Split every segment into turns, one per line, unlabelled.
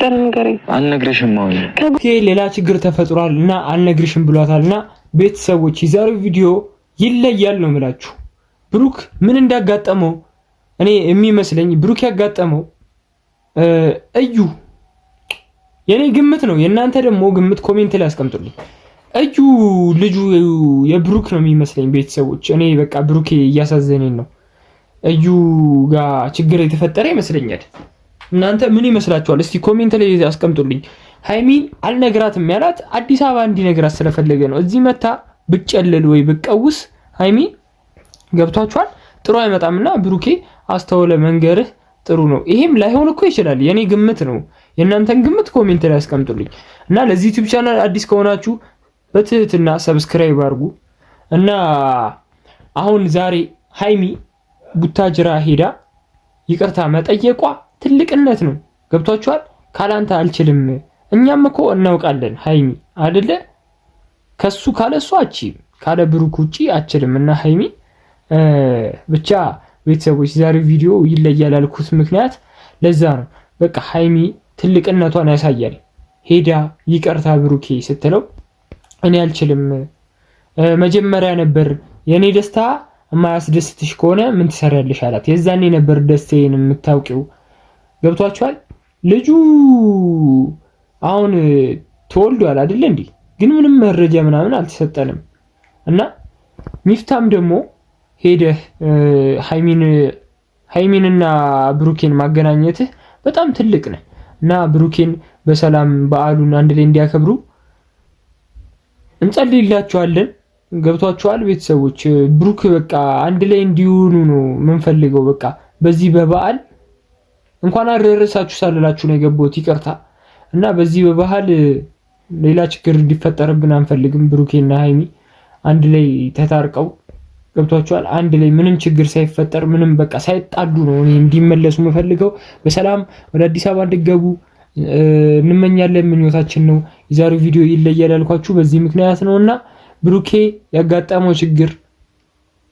ተፈጠረ ንገረኝ።
አልነግርሽም ማለት
ከብሩኬ ሌላ ችግር ተፈጥሯልና አልነግርሽም ብሏታልና ቤተሰቦች የዛሬው ቪዲዮ ይለያል ነው የምላችሁ። ብሩክ ምን እንዳጋጠመው እኔ የሚመስለኝ ብሩክ ያጋጠመው እዩ የኔ ግምት ነው። የእናንተ ደግሞ ግምት ኮሜንት ላይ አስቀምጡልኝ። እዩ ልጁ የብሩክ ነው የሚመስለኝ ቤተሰቦች። እኔ በቃ ብሩኬ እያሳዘነኝ ነው። እዩ ጋር ችግር የተፈጠረ ይመስለኛል። እናንተ ምን ይመስላችኋል? እስቲ ኮሜንት ላይ አስቀምጡልኝ። ሃይሚን አልነግራትም ያላት አዲስ አበባ እንዲነግራት ስለፈለገ ነው። እዚህ መታ ብጨለል ወይ ብቀውስ ሃይሚ ገብቷችኋል ጥሩ አይመጣምና ብሩኬ አስተውለ መንገርህ ጥሩ ነው። ይሄም ላይሆን እኮ ይችላል። የኔ ግምት ነው። የእናንተን ግምት ኮሜንት ላይ አስቀምጡልኝ እና ለዚህ ዩቲዩብ ቻናል አዲስ ከሆናችሁ በትህትና ሰብስክራይብ አድርጉ እና አሁን ዛሬ ሃይሚ ቡታጅራ ሄዳ ይቅርታ መጠየቋ ትልቅነት ነው። ገብቷችኋል? ካላንተ አልችልም። እኛም እኮ እናውቃለን ሃይሚ አይደለ ከሱ ካለሱ አቺ ካለ ብሩክ ውጪ አችልም እና ሃይሚ ብቻ ቤተሰቦች ዛሬ ቪዲዮ ይለያል ያልኩት ምክንያት ለዛ ነው። በቃ ሃይሚ ትልቅነቷን ያሳያል። ሄዳ ይቅርታ ብሩኬ ስትለው እኔ አልችልም መጀመሪያ ነበር የኔ ደስታ የማያስደስትሽ ከሆነ ምን ትሰሪያለሽ አላት። የዛኔ ነበር ደስታዬን የምታውቂው። ገብቷችኋል? ልጁ አሁን ተወልዷል አይደል እንዴ? ግን ምንም መረጃ ምናምን አልተሰጠንም እና ሚፍታም ደግሞ ሄደህ ሃይሚንና ብሩኬን ማገናኘትህ በጣም ትልቅ ነው እና ብሩኬን በሰላም በዓሉን አንድ ላይ እንዲያከብሩ እንጸልይላችኋለን። ገብቷችኋል ቤተሰቦች? ብሩክ በቃ አንድ ላይ እንዲሆኑ ነው የምንፈልገው። በቃ በዚህ በበዓል እንኳን አደረሳችሁ ሳልላችሁ ነው የገባሁት ይቅርታ እና በዚህ በበዓል ሌላ ችግር እንዲፈጠርብን አንፈልግም። ብሩኬና ሃይሚ አንድ ላይ ተታርቀው ገብቷችኋል አንድ ላይ ምንም ችግር ሳይፈጠር ምንም በቃ ሳይጣሉ ነው እኔ እንዲመለሱ የምፈልገው። በሰላም ወደ አዲስ አበባ እንዲገቡ እንመኛለን፣ ምኞታችን ነው። የዛሬው ቪዲዮ ይለያል ያልኳችሁ በዚህ ምክንያት ነውና ብሩኬ ያጋጠመው ችግር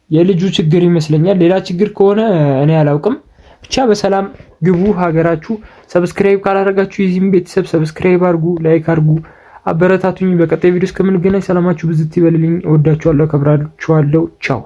የልጁ ችግር ይመስለኛል። ሌላ ችግር ከሆነ እኔ አላውቅም። ብቻ በሰላም ግቡ ሀገራችሁ። ሰብስክራይብ ካላደረጋችሁ የዚህም ቤተሰብ ሰብስክራይብ አድርጉ፣ ላይክ አድርጉ፣ አበረታቱኝ። በቀጣይ ቪዲዮ እስከምንገናኝ ሰላማችሁ ብዝት ይበልልኝ። እወዳችኋለሁ፣ አከብራችኋለሁ። ቻው